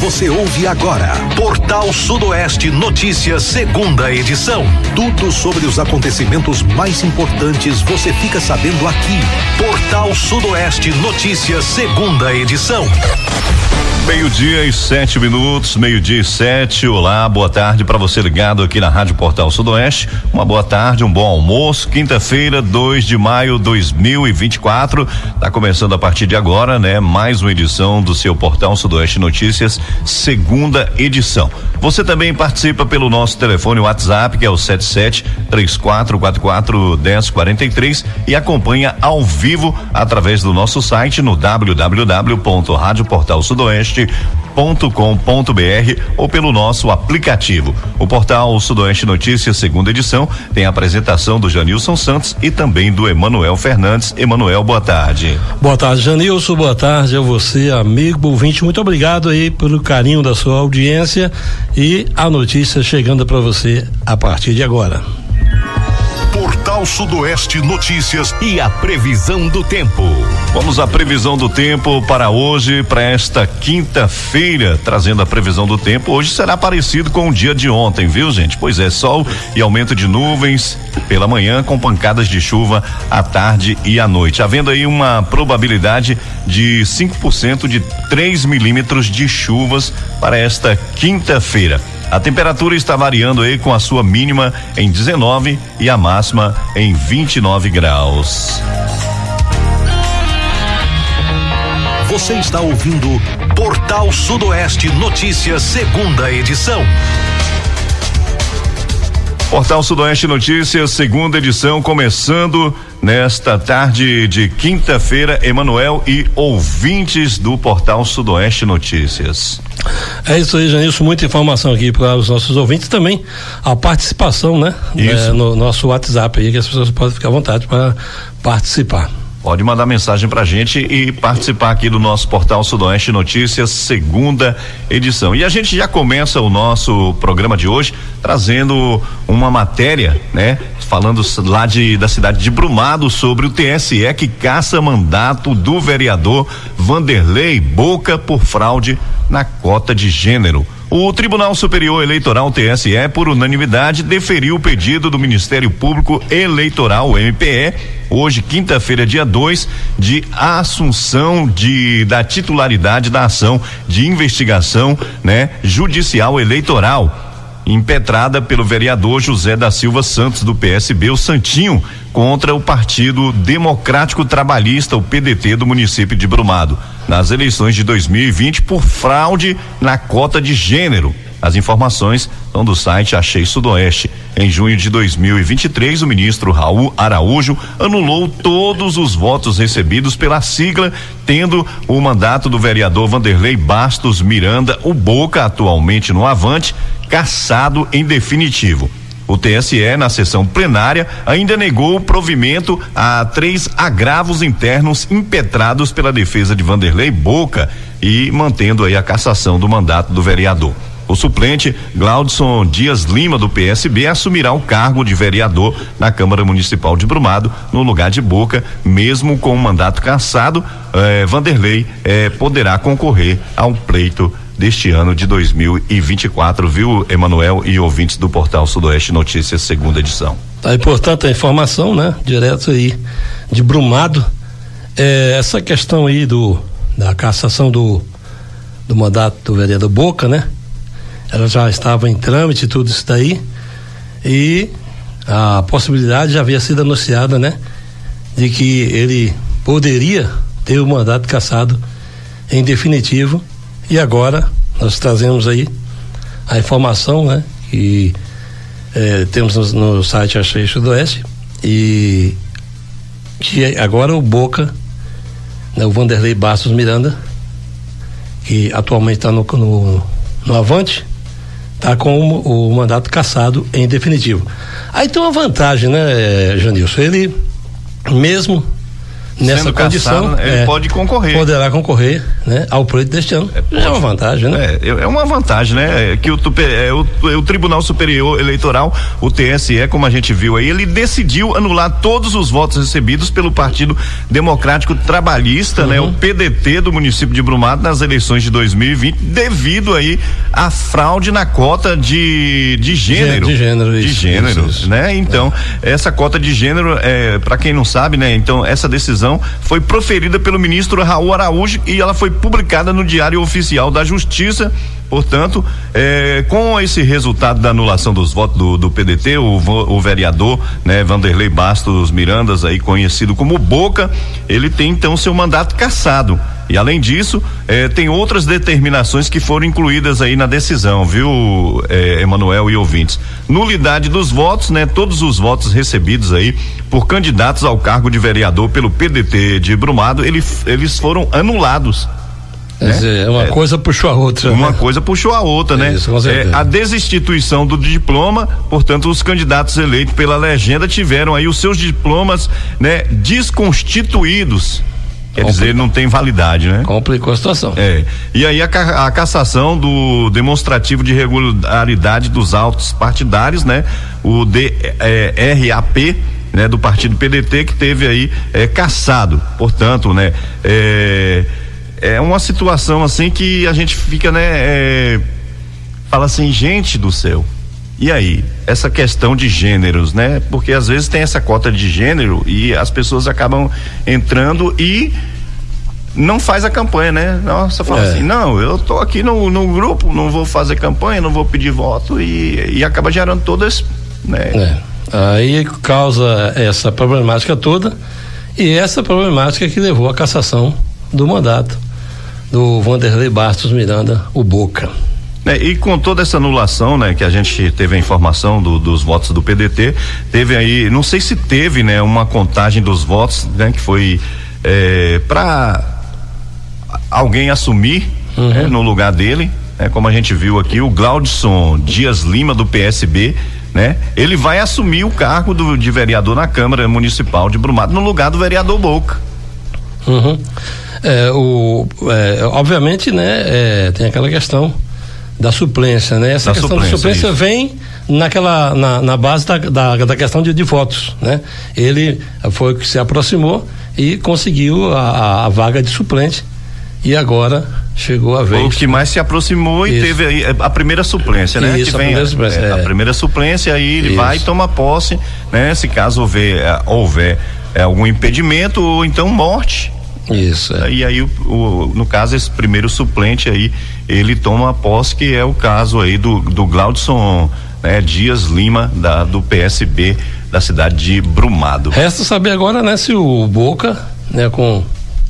Você ouve agora Portal Sudoeste Notícias, segunda edição. Tudo sobre os acontecimentos mais importantes você fica sabendo aqui. Portal Sudoeste Notícias, segunda edição. 12:07, 12:07. Olá, boa tarde para você ligado aqui na Rádio Portal Sudoeste. Uma boa tarde, um bom almoço. Quinta-feira, 2 de maio de 2024. Tá começando a partir de agora, né? Mais uma edição do seu Portal Sudoeste Notícias, segunda edição. Você também participa pelo nosso telefone WhatsApp, que é o 77-3444-1043, e acompanha ao vivo através do nosso site no www.radioportalsudoeste.com.br ou pelo nosso aplicativo. O Portal Sudoeste Notícias, segunda edição, tem a apresentação do Janilson Santos e também do Emanuel Fernandes. Emanuel, boa tarde. Boa tarde, Janilson, boa tarde a você, amigo ouvinte, muito obrigado aí pelo carinho da sua audiência e a notícia chegando para você a partir de agora. Portal Sudoeste Notícias e a previsão do tempo. Vamos à previsão do tempo para hoje, para esta quinta-feira, trazendo a previsão do tempo. Hoje será parecido com o dia de ontem, viu, gente? Pois é, sol e aumento de nuvens pela manhã, com pancadas de chuva à tarde e à noite, havendo aí uma probabilidade de 5% de 3 milímetros de chuvas para esta quinta-feira. A temperatura está variando aí, com a sua mínima em 19 e a máxima em 29 graus. Você está ouvindo Portal Sudoeste Notícias, segunda edição. Portal Sudoeste Notícias, segunda edição, começando nesta tarde de quinta-feira. Emanuel e ouvintes do Portal Sudoeste Notícias. É isso aí, Janilson, muita informação aqui para os nossos ouvintes, também a participação, né? No nosso WhatsApp aí, que as pessoas podem ficar à vontade para participar. Pode mandar mensagem pra gente e participar aqui do nosso Portal Sudoeste Notícias, segunda edição. E a gente já começa o nosso programa de hoje trazendo uma matéria, né? Falando lá da cidade de Brumado, sobre o TSE que caça mandato do vereador Vanderlei Boca por fraude na cota de gênero. O Tribunal Superior Eleitoral, TSE, por unanimidade, deferiu o pedido do Ministério Público Eleitoral, MPE, hoje, quinta-feira, dia 2, de assunção da titularidade da ação de investigação, né, judicial eleitoral, impetrada pelo vereador José da Silva Santos, do PSB, o Santinho, contra o Partido Democrático Trabalhista, o PDT, do município de Brumado, nas eleições de 2020, por fraude na cota de gênero. As informações são do site Achei Sudoeste. Em junho de 2023, o ministro Raul Araújo anulou todos os votos recebidos pela sigla, tendo o mandato do vereador Vanderlei Bastos Miranda, o Boca, atualmente no Avante, cassado em definitivo. O TSE, na sessão plenária, ainda negou o provimento a 3 agravos internos impetrados pela defesa de Vanderlei Boca e mantendo aí a cassação do mandato do vereador. O suplente, Glaudson Dias Lima, do PSB, assumirá o cargo de vereador na Câmara Municipal de Brumado, no lugar de Boca. Mesmo com o mandato cassado, Vanderlei poderá concorrer ao pleito deste ano de 2024, viu, Emanuel e ouvintes do Portal Sudoeste Notícias, segunda edição. Tá, importante a informação, né? Direto aí de Brumado, essa questão aí da cassação do mandato do vereador Boca, né? Ela já estava em trâmite, tudo isso daí, e a possibilidade já havia sido anunciada, né? De que ele poderia ter o mandato cassado em definitivo. E agora nós trazemos aí a informação, né? Que temos no site Achei Sudoeste, e que agora o Boca, né, o Vanderlei Bastos Miranda, que atualmente está no Avante, está com o mandato cassado em definitivo. Aí tem uma vantagem, né, Janilson? Ele, mesmo nessa condição, caçado, ele pode concorrer. Poderá concorrer, né, ao pleito deste ano. É uma vantagem, né? É uma vantagem, né? Que o Tribunal Superior Eleitoral, o TSE, como a gente viu aí, ele decidiu anular todos os votos recebidos pelo Partido Democrático Trabalhista, né? O PDT do município de Brumado nas eleições de 2020, devido aí à fraude na cota de gênero. De gênero, isso. Né? Então, essa cota de gênero, para quem não sabe, né? Então, essa decisão foi proferida pelo ministro Raul Araújo e ela foi publicada no Diário Oficial da Justiça. Portanto, com esse resultado da anulação dos votos do PDT, o vereador, né, Vanderlei Bastos Mirandas, aí conhecido como Boca, ele tem então seu mandato cassado. E além disso, tem outras determinações que foram incluídas aí na decisão, viu, Emanuel e ouvintes? Nulidade dos votos, né? Todos os votos recebidos aí por candidatos ao cargo de vereador pelo PDT de Brumado, eles foram anulados. Né? Uma coisa puxou a outra. Uma coisa puxou a outra, né? Isso, com certeza. A desinstituição do diploma, portanto, os candidatos eleitos pela legenda tiveram aí os seus diplomas, né, desconstituídos. Quer dizer, não tem validade, né? Complicou a situação. E aí a cassação do demonstrativo de regularidade dos autos partidários, né? O DRAP, né? Do partido PDT, que teve aí cassado. Portanto, né? É uma situação assim que a gente fica, né? Fala assim, gente do céu. E aí, essa questão de gêneros, né? Porque às vezes tem essa cota de gênero e as pessoas acabam entrando e não faz a campanha, né? Nossa, fala assim, não, eu tô aqui no grupo, não vou fazer campanha, não vou pedir voto e acaba gerando todo esse, né? Aí causa essa problemática toda e essa problemática que levou à cassação do mandato do Vanderlei Bastos Miranda, o Boca. E com toda essa anulação, né, que a gente teve a informação dos votos do PDT, teve aí, não sei se teve, né, uma contagem dos votos, né, que foi para alguém assumir, né, no lugar dele, né, como a gente viu aqui, o Glaudson Dias Lima do PSB, né, ele vai assumir o cargo de vereador na Câmara Municipal de Brumado no lugar do vereador Boca. Obviamente, né, tem aquela questão da suplência, né? Essa questão da suplência isso. Vem na base da questão de votos, né? Ele foi o que se aproximou e conseguiu a vaga de suplente e agora chegou a vez. O que mais se aproximou e teve aí a primeira suplência, né? Isso, que vem a primeira suplência, aí ele vai e toma posse, né? Se caso houver algum impedimento ou então morte. Isso. E aí, no caso, esse primeiro suplente aí, ele toma posse, que é o caso aí do Glaudson, né, Dias Lima, do PSB da cidade de Brumado. Resta saber agora, né, se o Boca, né, com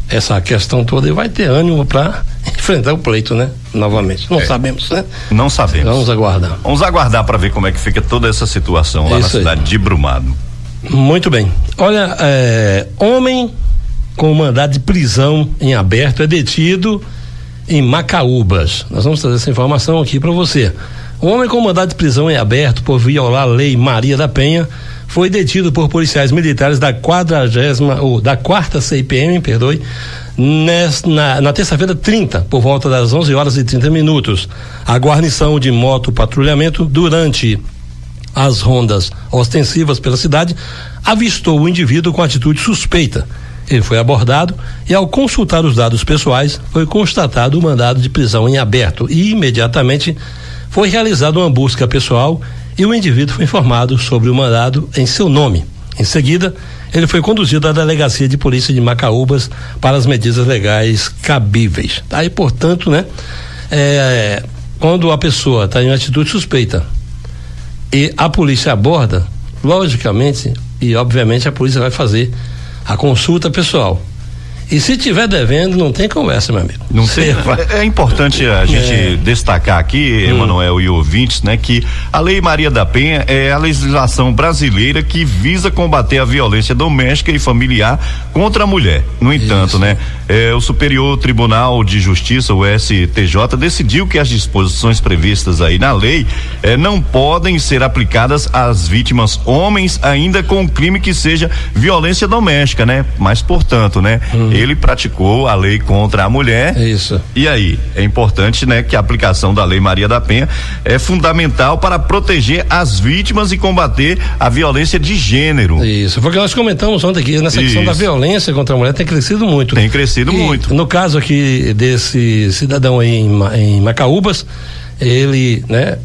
essa questão toda, ele vai ter ânimo para enfrentar o pleito, né, novamente. Não sabemos, né? Não sabemos. Vamos aguardar. Vamos aguardar para ver como é que fica toda essa situação lá na cidade de Brumado. Muito bem. Olha, homem com mandado de prisão em aberto é detido em Macaúbas. Nós vamos trazer essa informação aqui para você. Um homem com mandado de prisão em aberto por violar a Lei Maria da Penha foi detido por policiais militares da 4ª CIPM, na terça-feira 30, por volta das 11h30. A guarnição de moto-patrulhamento, durante as rondas ostensivas pela cidade, avistou o indivíduo com atitude suspeita. Ele foi abordado e, ao consultar os dados pessoais, foi constatado o mandado de prisão em aberto e imediatamente foi realizada uma busca pessoal e o indivíduo foi informado sobre o mandado em seu nome. Em seguida, ele foi conduzido à delegacia de polícia de Macaúbas para as medidas legais cabíveis. Aí, portanto, né, quando a pessoa está em atitude suspeita e a polícia aborda, logicamente e obviamente a polícia vai fazer a consulta pessoal. E se tiver devendo, não tem conversa, meu amigo. Não tem. É importante a gente destacar aqui, Emanuel e ouvintes, né, que a Lei Maria da Penha é a legislação brasileira que visa combater a violência doméstica e familiar contra a mulher. No entanto, né, o Superior Tribunal de Justiça, o STJ, decidiu que as disposições previstas aí na lei não podem ser aplicadas às vítimas homens, ainda com um crime que seja violência doméstica, né? Mas, portanto, né, ele praticou a lei contra a mulher. Isso. E aí, é importante, né, que a aplicação da Lei Maria da Penha é fundamental para proteger as vítimas e combater a violência de gênero. Isso, foi o que nós comentamos ontem aqui, nessa questão da violência contra a mulher tem crescido muito. Tem crescido muito. No caso aqui desse cidadão aí em Macaúbas, ele, né,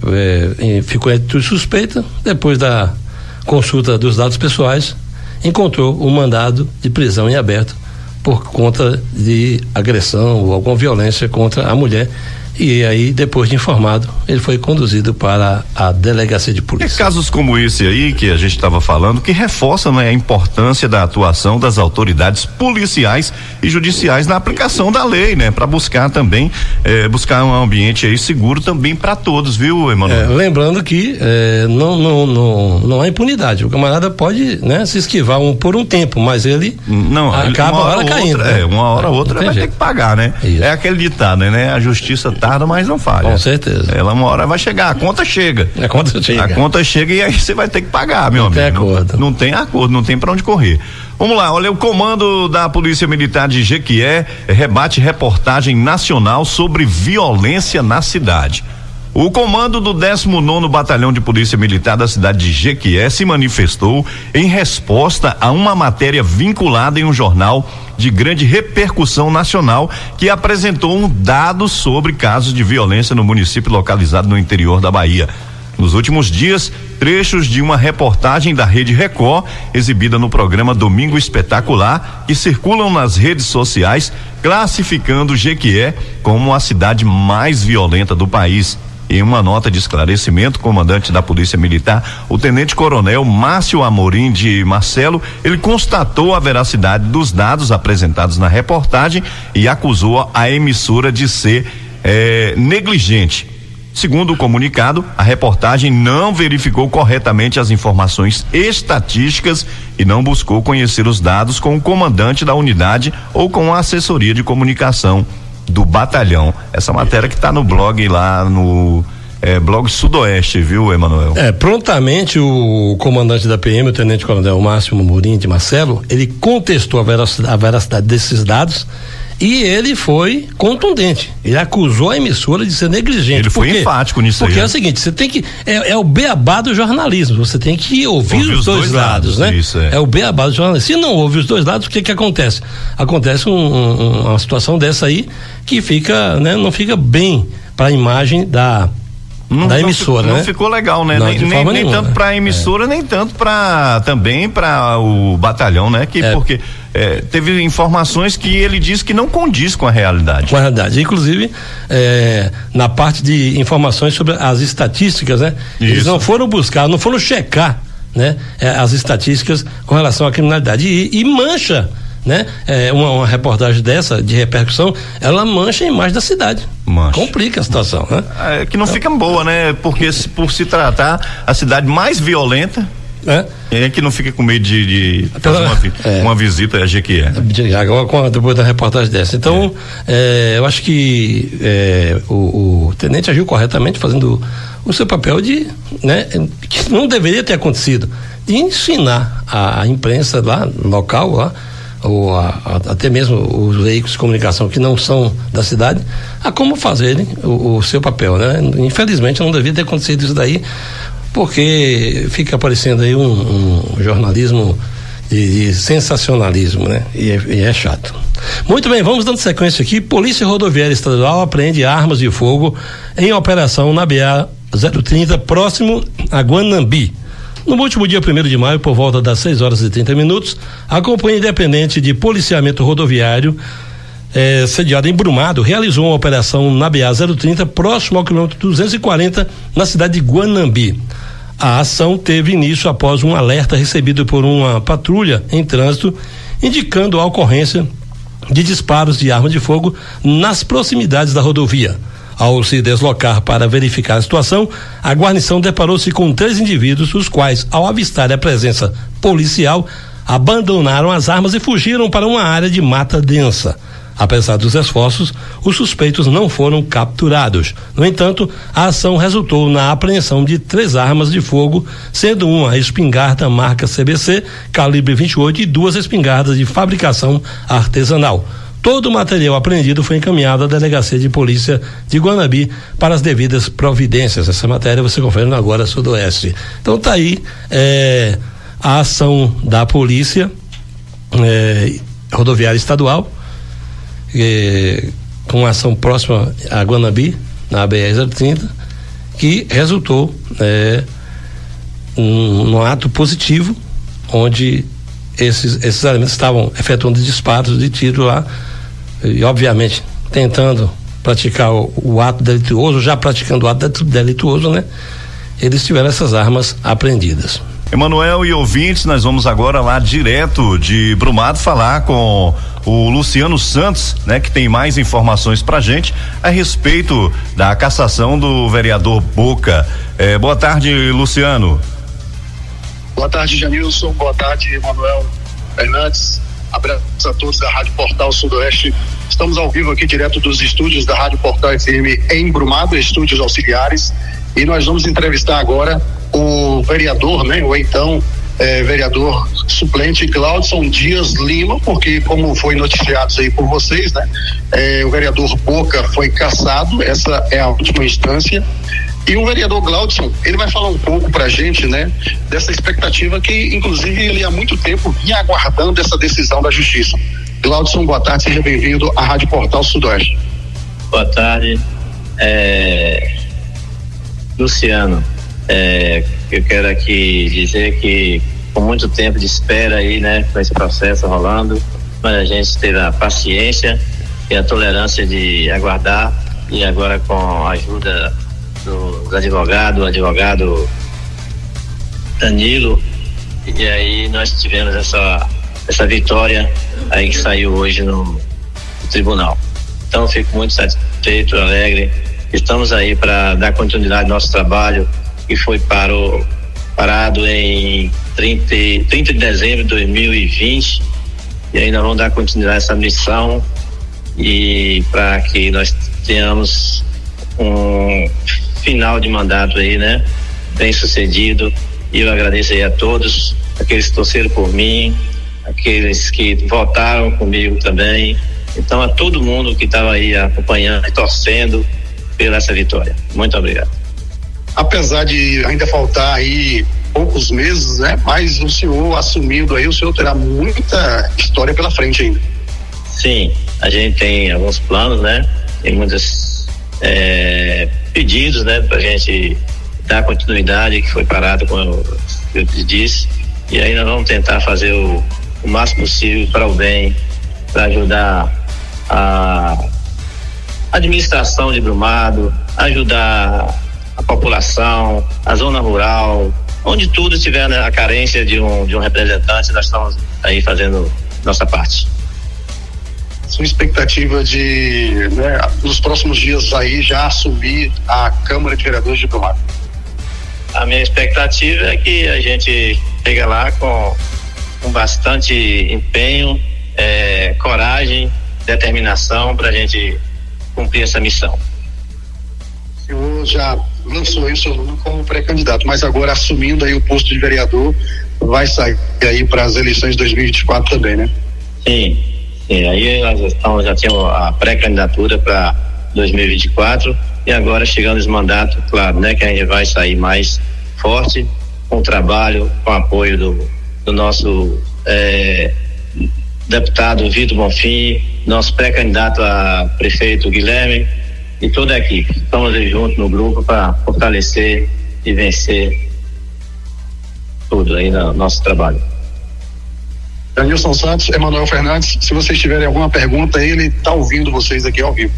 ficou em atitude suspeita, depois da consulta dos dados pessoais, encontrou um mandado de prisão em aberto por conta de agressão ou alguma violência contra a mulher. E aí, depois de informado, ele foi conduzido para a delegacia de polícia. É casos como esse aí que a gente estava falando que reforçam, né, a importância da atuação das autoridades policiais e judiciais na aplicação da lei, né, para buscar também buscar um ambiente aí seguro também para todos, viu, Emanuel? Lembrando que não há impunidade. O camarada pode, né, se esquivar por um tempo, mas ele acaba a hora caindo. Uma hora ou outra vai ter que pagar, né? Isso. É aquele ditado, né? A justiça tarda, mas não falha. Com certeza. Ela uma hora vai chegar, a conta chega. A conta chega e aí você vai ter que pagar, meu amigo. Não tem acordo, não tem pra onde correr. Vamos lá, olha, o comando da Polícia Militar de Jequié rebate reportagem nacional sobre violência na cidade. O comando do 19º Batalhão de Polícia Militar da cidade de Jequié se manifestou em resposta a uma matéria vinculada em um jornal de grande repercussão nacional que apresentou um dado sobre casos de violência no município localizado no interior da Bahia. Nos últimos dias, trechos de uma reportagem da Rede Record, exibida no programa Domingo Espetacular, que circulam nas redes sociais, classificando Jequié como a cidade mais violenta do país. Em uma nota de esclarecimento, o comandante da Polícia Militar, o tenente-coronel Márcio Amorim de Marcelo, ele constatou a veracidade dos dados apresentados na reportagem e acusou a emissora de ser negligente. Segundo o comunicado, a reportagem não verificou corretamente as informações estatísticas e não buscou conhecer os dados com o comandante da unidade ou com a assessoria de comunicação do batalhão. Essa matéria que está no blog lá no blog Sudoeste, viu, Emanuel? Prontamente o comandante da PM, o tenente-coronel Márcio Amorim de Marcelo, ele contestou a veracidade desses dados e ele foi contundente. Ele acusou a emissora de ser negligente. Ele foi enfático nisso aí. Porque é o seguinte, você tem que é o beabá do jornalismo, você tem que ouvir os dois lados, né? Isso, é o beabá do jornalismo. Se não ouve os dois lados, o que acontece? Acontece uma situação dessa aí que fica, né, não fica bem para a imagem da emissora, não ficou legal, né? Não, nem tanto para a emissora, nem tanto também para o batalhão, né? Porque teve informações que ele disse que não condiz com a realidade. Com a realidade. Inclusive, na parte de informações sobre as estatísticas, né? Isso. Eles não foram buscar, não foram checar, né? As estatísticas com relação à criminalidade e mancha, né? Uma reportagem dessa de repercussão, ela mancha a imagem da cidade. Complica a situação, né? Que não fica boa, né? Porque por se tratar a cidade mais violenta, que não fica com medo de fazer uma visita a Jequié. Agora, depois da reportagem dessa. Então, eu acho que o tenente agiu corretamente, fazendo o seu papel de, né, que não deveria ter acontecido, de ensinar a imprensa lá, local, lá, ou até mesmo os veículos de comunicação que não são da cidade, a como fazerem o seu papel, né? Infelizmente não devia ter acontecido isso daí, porque fica aparecendo aí um jornalismo de sensacionalismo, né? E é chato. Muito bem, vamos dando sequência aqui. Polícia Rodoviária Estadual apreende armas de fogo em operação na BA 030, próximo a Guanambi. No último dia 1º de maio, por volta das 6h30, a Companhia Independente de Policiamento Rodoviário, sediada em Brumado, realizou uma operação na BA 030, próximo ao quilômetro 240, na cidade de Guanambi. A ação teve início após um alerta recebido por uma patrulha em trânsito, indicando a ocorrência de disparos de arma de fogo nas proximidades da rodovia. Ao se deslocar para verificar a situação, a guarnição deparou-se com 3 indivíduos, os quais, ao avistar a presença policial, abandonaram as armas e fugiram para uma área de mata densa. Apesar dos esforços, os suspeitos não foram capturados. No entanto, a ação resultou na apreensão de 3 armas de fogo, sendo uma espingarda marca CBC, calibre 28 e 2 espingardas de fabricação artesanal. Todo o material apreendido foi encaminhado à Delegacia de Polícia de Guanabi para as devidas providências. Essa matéria você confere no Agora Sudoeste. Então tá aí a ação da Polícia Rodoviária Estadual, com uma ação próxima a Guanabi, na BR-030, que resultou num ato positivo, onde esses elementos estavam efetuando disparos de tiro lá, e obviamente tentando praticar o ato delituoso, já praticando o ato delituoso, né? Eles tiveram essas armas apreendidas. Emanuel e ouvintes, nós vamos agora lá direto de Brumado falar com o Luciano Santos, né, que tem mais informações pra gente a respeito da cassação do vereador Boca. Boa tarde, Luciano. Boa tarde, Janilson. Boa tarde, Emanuel Fernandes. Abraço a todos da Rádio Portal Sudoeste. Estamos ao vivo aqui direto dos estúdios da Rádio Portal FM em Brumado, estúdios auxiliares, e nós vamos entrevistar agora o vereador, né, ou então vereador suplente Glaudson Dias Lima, porque como foi noticiado aí por vocês, né, o vereador Boca foi cassado, essa é a última instância, e o vereador Glaudson, ele vai falar um pouco pra gente, né, dessa expectativa que inclusive ele há muito tempo vinha aguardando essa decisão da justiça. Glaudson, boa tarde, seja bem-vindo à Rádio Portal Sudoeste. Boa tarde, Luciano, eu quero aqui dizer que com muito tempo de espera aí, né, com esse processo rolando, mas a gente teve a paciência e a tolerância de aguardar, e agora com a ajuda do advogado, o advogado Danilo, e aí nós tivemos essa vitória aí que saiu hoje no tribunal. Então fico muito satisfeito, alegre. Estamos aí para dar continuidade ao nosso trabalho, que foi parado em 30 de dezembro de 2020, e aí nós vamos dar continuidade a essa missão, e para que nós tenhamos um final de mandato aí, né, bem sucedido. E eu agradeço aí a todos, aqueles que torceram por mim, aqueles que votaram comigo também, então a todo mundo que estava aí acompanhando e torcendo pela essa vitória. Muito obrigado. Apesar de ainda faltar aí poucos meses, né, mas o senhor assumindo aí, o senhor terá muita história pela frente ainda. Sim, a gente tem alguns planos, né, tem muitos pedidos, né, pra gente dar continuidade, que foi parado, como eu te disse, e aí nós vamos tentar fazer o máximo possível para o bem, para ajudar a administração de Brumado, ajudar a população, a zona rural, onde tudo tiver, né, a carência de um representante, nós estamos aí fazendo nossa parte. Sua expectativa de, né, nos próximos dias aí já assumir a Câmara de Vereadores de Brumado? A minha expectativa é que a gente chegue lá com bastante empenho, coragem, determinação para a gente cumprir essa missão. O senhor já lançou aí o seu nome como pré-candidato, mas agora assumindo aí o posto de vereador, vai sair aí para as eleições de 2024 também, né? Sim, aí nós já tínhamos a pré-candidatura para 2024 e agora chegando esse mandato, claro, né, que a gente vai sair mais forte, com o trabalho, com o apoio do nosso deputado Vitor Bonfim, nosso pré-candidato a prefeito Guilherme e toda a equipe. Estamos aí juntos no grupo para fortalecer e vencer tudo aí no nosso trabalho. Danilson Santos, Emanuel Fernandes, se vocês tiverem alguma pergunta, ele está ouvindo vocês aqui ao vivo.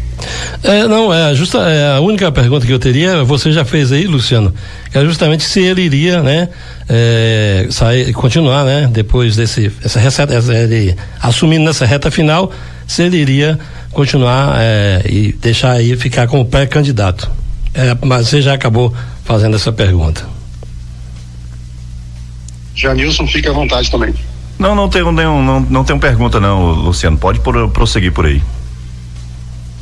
A única pergunta que eu teria, você já fez aí, Luciano, é justamente se ele iria, né, continuar, né, depois ele assumindo nessa reta final, se ele iria continuar e deixar aí ficar como pré-candidato. Mas você já acabou fazendo essa pergunta. Janilson, fica à vontade também. Não tenho pergunta não, Luciano, pode prosseguir por aí.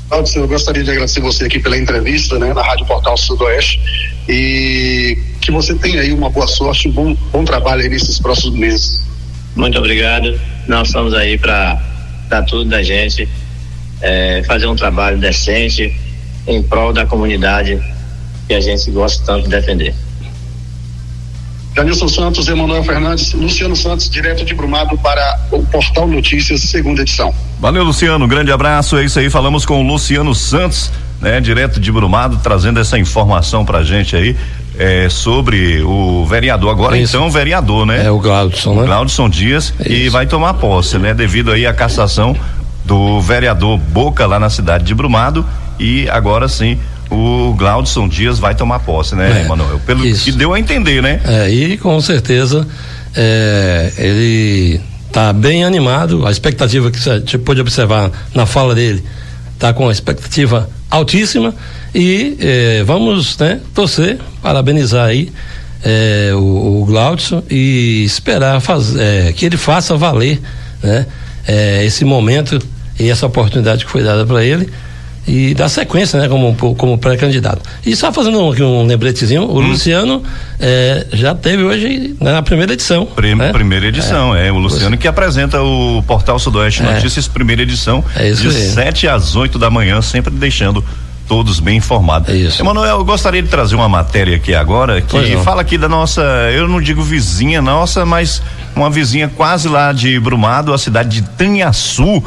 Claudio, eu gostaria de agradecer você aqui pela entrevista, né, na Rádio Portal Sudoeste, e que você tenha aí uma boa sorte, um bom trabalho aí nesses próximos meses. Muito obrigado, nós estamos aí para dar tudo da gente, fazer um trabalho decente em prol da comunidade que a gente gosta tanto de defender. Janilson Santos, Emanuel Fernandes, Luciano Santos, direto de Brumado para o Portal Notícias, segunda edição. Valeu, Luciano, grande abraço, é isso aí, falamos com o Luciano Santos, né, direto de Brumado, trazendo essa informação pra gente aí, sobre o vereador, agora isso. Então vereador, né? O Glaudson, né? Glaudson Dias, e vai tomar posse, né? Devido aí à cassação do vereador Boca lá na cidade de Brumado, e agora sim o Glaudson Dias vai tomar posse, né, Emanuel? Pelo isso. Que deu a entender, né? E com certeza ele tá bem animado, a expectativa que você pôde observar na fala dele, tá com a expectativa altíssima, e vamos, né, torcer, parabenizar aí o Glaudson e esperar que ele faça valer, né, esse momento e essa oportunidade que foi dada para ele, e dar sequência, né, como pré-candidato. E só fazendo um lembretezinho, o Luciano já teve hoje, né, na primeira edição. Primeira edição, o Luciano que apresenta o Portal Sudoeste Notícias, primeira edição, de 7 às 8 da manhã, sempre deixando todos bem informados. Emanuel, eu gostaria de trazer uma matéria aqui agora, que fala aqui da nossa, eu não digo vizinha nossa, mas uma vizinha quase lá de Brumado, a cidade de Tanhaçu.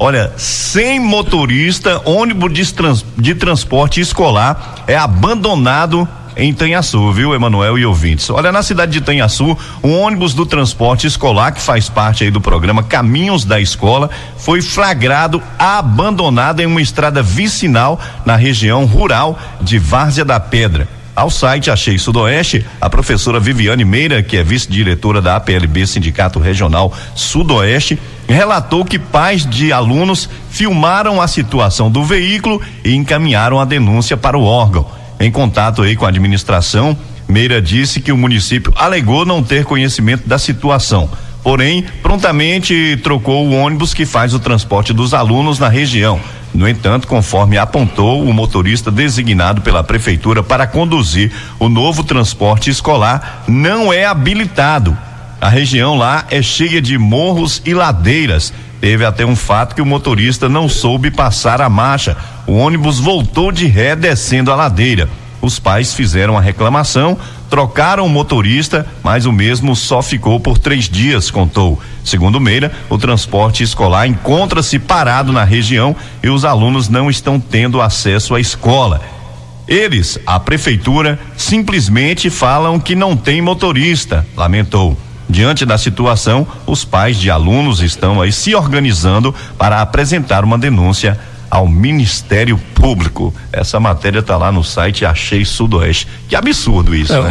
Olha, sem motorista, ônibus de transporte escolar é abandonado em Tanhaçu, viu, Emanuel e ouvintes? Olha, na cidade de Tanhaçu, um ônibus do transporte escolar, que faz parte aí do programa Caminhos da Escola, foi flagrado abandonado em uma estrada vicinal na região rural de Várzea da Pedra. Ao site Achei Sudoeste, a professora Viviane Meira, que é vice-diretora da APLB Sindicato Regional Sudoeste, relatou que pais de alunos filmaram a situação do veículo e encaminharam a denúncia para o órgão. Em contato aí com a administração, Meira disse que o município alegou não ter conhecimento da situação, porém, prontamente trocou o ônibus que faz o transporte dos alunos na região. No entanto, conforme apontou o motorista designado pela prefeitura para conduzir o novo transporte escolar, não é habilitado. A região lá é cheia de morros e ladeiras. Teve até um fato que o motorista não soube passar a marcha. O ônibus voltou de ré descendo a ladeira. Os pais fizeram a reclamação, trocaram o motorista, mas o mesmo só ficou por 3 dias, contou. Segundo Meira, o transporte escolar encontra-se parado na região e os alunos não estão tendo acesso à escola. Eles, a prefeitura, simplesmente falam que não tem motorista, lamentou. Diante da situação, os pais de alunos estão aí se organizando para apresentar uma denúncia ao Ministério Público. Essa matéria tá lá no site Achei Sudoeste. Que absurdo isso, né?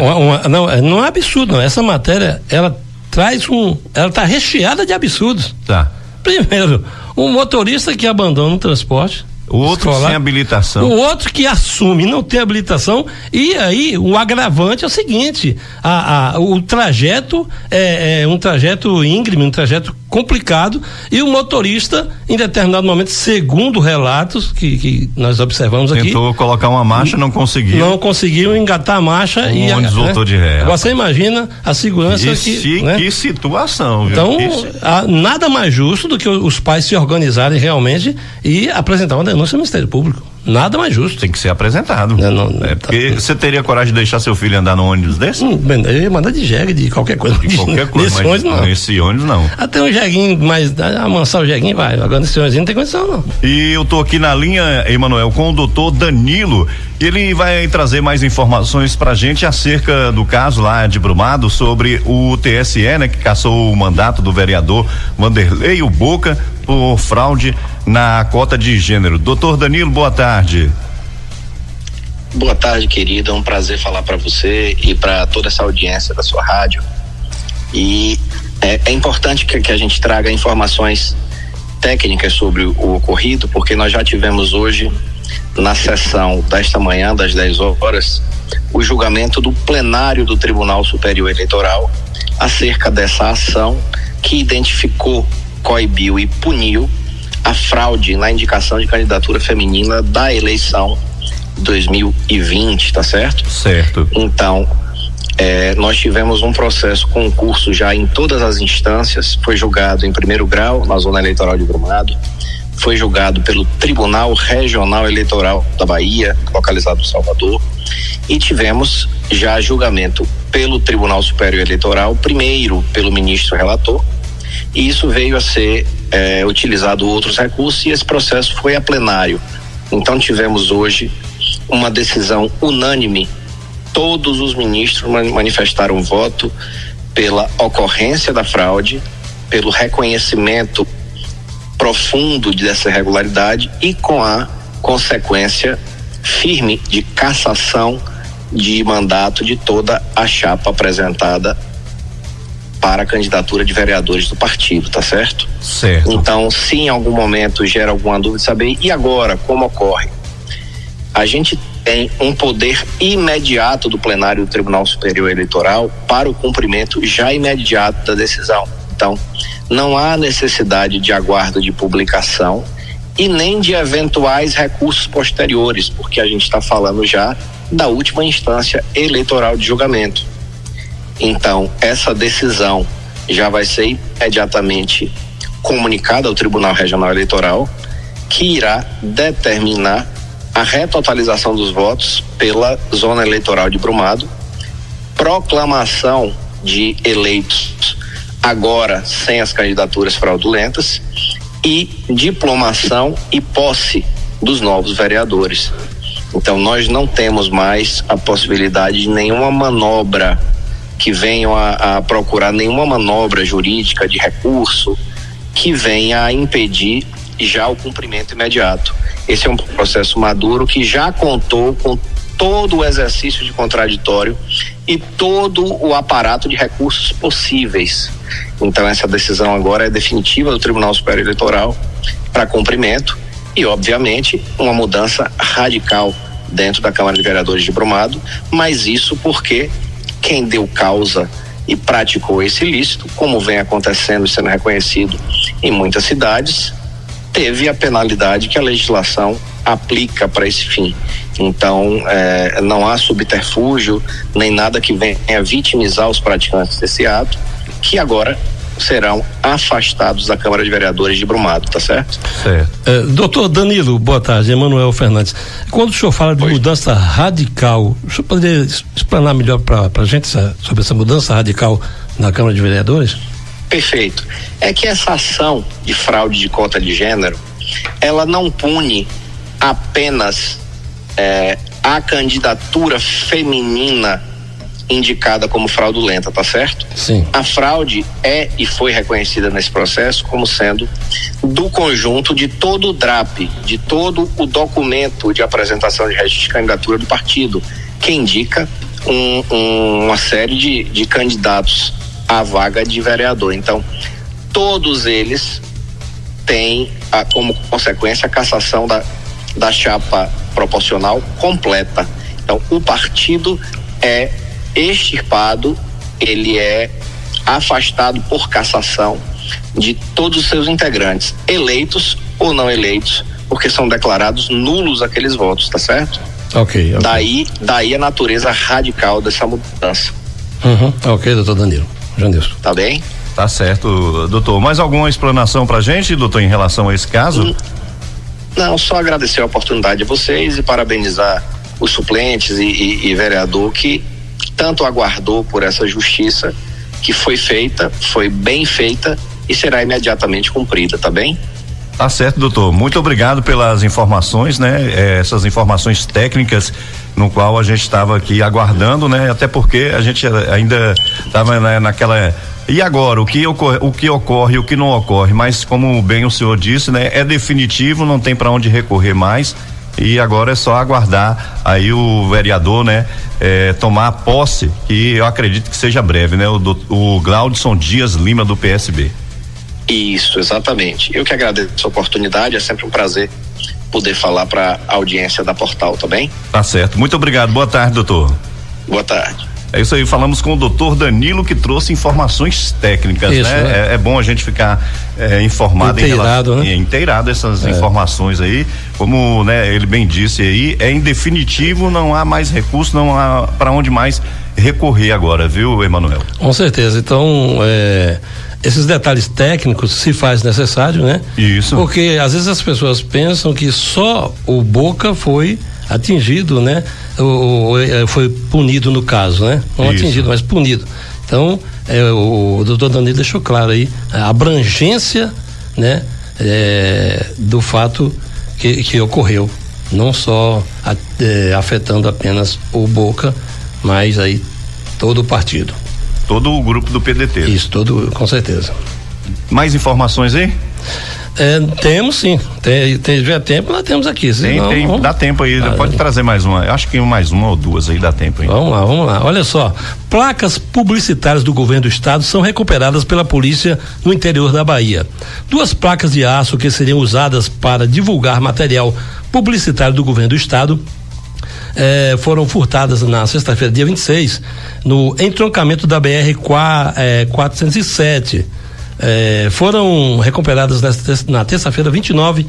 Não é absurdo, não. Essa matéria, ela tá recheada de absurdos. Tá. Primeiro, um motorista que abandona o transporte. Outro escolar, sem habilitação. O outro que assume não tem habilitação, e aí o agravante é o seguinte: o trajeto é um trajeto íngreme, um trajeto complicado, e o motorista, em determinado momento, segundo relatos que nós observamos aqui, tentou colocar uma marcha, não conseguiu engatar a marcha e voltou de ré. Você imagina a segurança que situação, viu? Então, nada mais justo do que os pais se organizarem realmente e apresentar uma denúncia ao Ministério Público. Nada mais justo. Tem que ser apresentado. Porque você teria coragem de deixar seu filho andar num ônibus desse? Eu ia mandar de jegue, de qualquer coisa. Nesse ônibus não. Nesse ônibus não. Até um jeguinho, mas amansar o jeguinho vai. Agora nesse ônibus não tem condição não. E eu tô aqui na linha, Emanuel, com o doutor Danilo. Ele vai trazer mais informações pra gente acerca do caso lá de Brumado sobre o TSE, né, que cassou o mandato do vereador Vanderlei Boca por fraude na cota de gênero. Doutor Danilo, boa tarde. Boa tarde, querido. É um prazer falar para você e para toda essa audiência da sua rádio. E é importante que a gente traga informações técnicas sobre o ocorrido, porque nós já tivemos hoje, na sessão desta manhã, das 10 horas, o julgamento do plenário do Tribunal Superior Eleitoral acerca dessa ação que identificou, coibiu e puniu a fraude na indicação de candidatura feminina da eleição 2020, tá certo? Certo. Então, nós tivemos um processo concurso já em todas as instâncias, foi julgado em primeiro grau na Zona Eleitoral de Brumado, foi julgado pelo Tribunal Regional Eleitoral da Bahia, localizado em Salvador, e tivemos já julgamento pelo Tribunal Superior Eleitoral, primeiro pelo ministro relator, e isso veio a ser utilizado outros recursos, e esse processo foi a plenário. Então tivemos hoje uma decisão unânime. Todos os ministros manifestaram voto pela ocorrência da fraude, pelo reconhecimento profundo dessa irregularidade e com a consequência firme de cassação de mandato de toda a chapa apresentada para a candidatura de vereadores do partido, tá certo? Certo. Então, se em algum momento gera alguma dúvida, saber, e agora, como ocorre? A gente tem um poder imediato do plenário do Tribunal Superior Eleitoral para o cumprimento já imediato da decisão. Então, não há necessidade de aguardo de publicação e nem de eventuais recursos posteriores, porque a gente está falando já da última instância eleitoral de julgamento. Então, essa decisão já vai ser imediatamente comunicada ao Tribunal Regional Eleitoral, que irá determinar a retotalização dos votos pela Zona Eleitoral de Brumado, proclamação de eleitos agora sem as candidaturas fraudulentas e diplomação e posse dos novos vereadores. Então nós não temos mais a possibilidade de nenhuma manobra que venha a procurar, nenhuma manobra jurídica de recurso que venha a impedir já o cumprimento imediato. Esse é um processo maduro que já contou com todo o exercício de contraditório e todo o aparato de recursos possíveis. Então essa decisão agora é definitiva do Tribunal Superior Eleitoral para cumprimento e, obviamente, uma mudança radical dentro da Câmara de Vereadores de Brumado, mas isso porque quem deu causa e praticou esse ilícito, como vem acontecendo e sendo reconhecido em muitas cidades, teve a penalidade que a legislação aplica para esse fim. Então, não há subterfúgio, nem nada que venha vitimizar os praticantes desse ato, que agora serão afastados da Câmara de Vereadores de Brumado, tá certo? Certo. Doutor Danilo, boa tarde, Emanuel Fernandes. Quando o senhor fala de mudança radical, o senhor poderia explanar melhor para a gente sobre essa mudança radical na Câmara de Vereadores? Perfeito. É que essa ação de fraude de cota de gênero, ela não pune apenas a candidatura feminina indicada como fraudulenta, tá certo? Sim. A fraude é e foi reconhecida nesse processo como sendo do conjunto de todo o DRAP, de todo o documento de apresentação de registro de candidatura do partido, que indica uma série de candidatos à vaga de vereador. Então, todos eles têm como consequência a cassação da chapa proporcional completa. Então, o partido é extirpado, ele é afastado por cassação de todos os seus integrantes, eleitos ou não eleitos, porque são declarados nulos aqueles votos, tá certo? Ok. Daí a natureza radical dessa mudança. Ok, doutor Danilo. Janilson. Tá bem? Tá certo, doutor. Mais alguma explanação pra gente, doutor, em relação a esse caso? Não, só agradecer a oportunidade a vocês e parabenizar os suplentes e vereador que tanto aguardou por essa justiça que foi feita, foi bem feita e será imediatamente cumprida, tá bem? Tá certo, doutor. Muito obrigado pelas informações, né? Essas informações técnicas no qual a gente estava aqui aguardando, né? Até porque a gente ainda estava naquela... E agora, o que ocorre, o que não ocorre, mas como bem o senhor disse, né? É definitivo, não tem para onde recorrer mais e agora é só aguardar aí o vereador, né? Tomar posse, que eu acredito que seja breve, né? O Glaudson Dias Lima do PSB. Isso, exatamente. Eu que agradeço a oportunidade, é sempre um prazer poder falar para a audiência da Portal, tá bem? Tá certo. Muito obrigado. Boa tarde, doutor. Boa tarde. É isso aí, falamos com o doutor Danilo, que trouxe informações técnicas, isso, né? É bom a gente ficar informado inteirado essas informações aí, como, né, ele bem disse aí, em definitivo não há mais recurso, não há para onde mais recorrer agora, viu, Emanuel? Com certeza, então esses detalhes técnicos se faz necessário, né? Isso. Porque às vezes as pessoas pensam que só o Boca foi atingido, né? Foi punido no caso, né? Não Isso. atingido, mas punido. Então, o doutor Danilo deixou claro aí a abrangência, né? Do fato que ocorreu, não só afetando apenas o Boca, mas aí todo o partido. Todo o grupo do PDT. Isso, com certeza. Mais informações aí? Temos sim, tiver tempo, nós temos aqui. Tem, dá tempo aí, pode trazer mais uma, eu acho que mais uma ou duas aí dá tempo aí. Vamos lá, olha só, placas publicitárias do governo do estado são recuperadas pela polícia no interior da Bahia. 2 placas de aço que seriam usadas para divulgar material publicitário do governo do estado foram furtadas na sexta-feira, dia 26, no entroncamento da BR 407. Foram recuperadas na terça-feira 29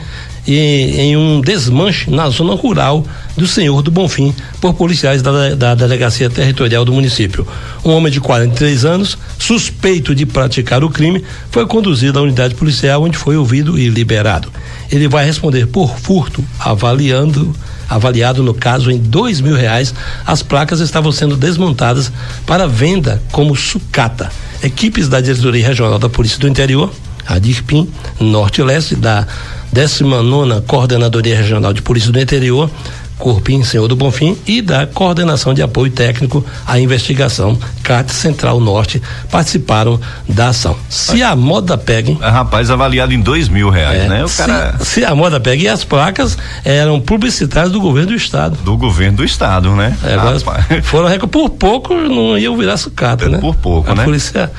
em um desmanche na zona rural do Senhor do Bonfim por policiais da Delegacia Territorial do município. Um homem de 43 anos, suspeito de praticar o crime, foi conduzido à unidade policial, onde foi ouvido e liberado. Ele vai responder por furto, avaliado no caso em R$2.000. As placas estavam sendo desmontadas para venda como sucata. Equipes da Diretoria Regional da Polícia do Interior, a DIRPIM, Norte e Leste, da 19ª Coordenadoria Regional de Polícia do Interior, Corpim, Senhor do Bonfim, e da Coordenação de Apoio Técnico à Investigação, CAT Central Norte, participaram da ação. Se a moda pega, rapaz, avaliado em R$2.000, né? Se a moda pega, e as placas eram publicitárias do governo do estado. Do governo do estado, né? Foram por pouco não iam virar sucata, né? Por pouco, né? A polícia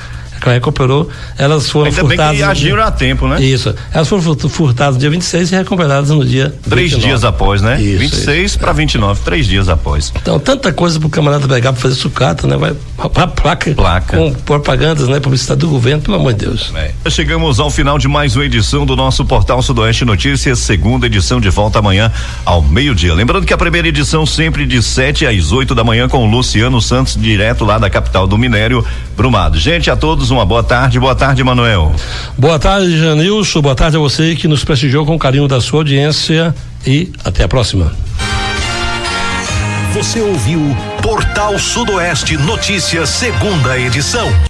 recuperou, elas foram ainda furtadas. Bem que agiram a tempo, né? Isso. Elas foram furtadas no dia 26 e recuperadas no dia 3 dias após, né? Isso, 26 para 29, 3 dias após. Então, tanta coisa pro camarada pegar pra fazer sucata, né? Vai pra placa. Com propagandas, né? Publicidade do governo, pelo amor de Deus. Chegamos ao final de mais uma edição do nosso Portal Sudoeste Notícias, segunda edição, de volta amanhã ao meio-dia. Lembrando que a primeira edição sempre de 7 às 8 da manhã com o Luciano Santos, direto lá da capital do minério, Brumado. Gente, a todos uma boa tarde, Manuel. Boa tarde, Janilson, boa tarde a você que nos prestigiou com o carinho da sua audiência e até a próxima. Você ouviu Portal Sudoeste Notícias, segunda edição.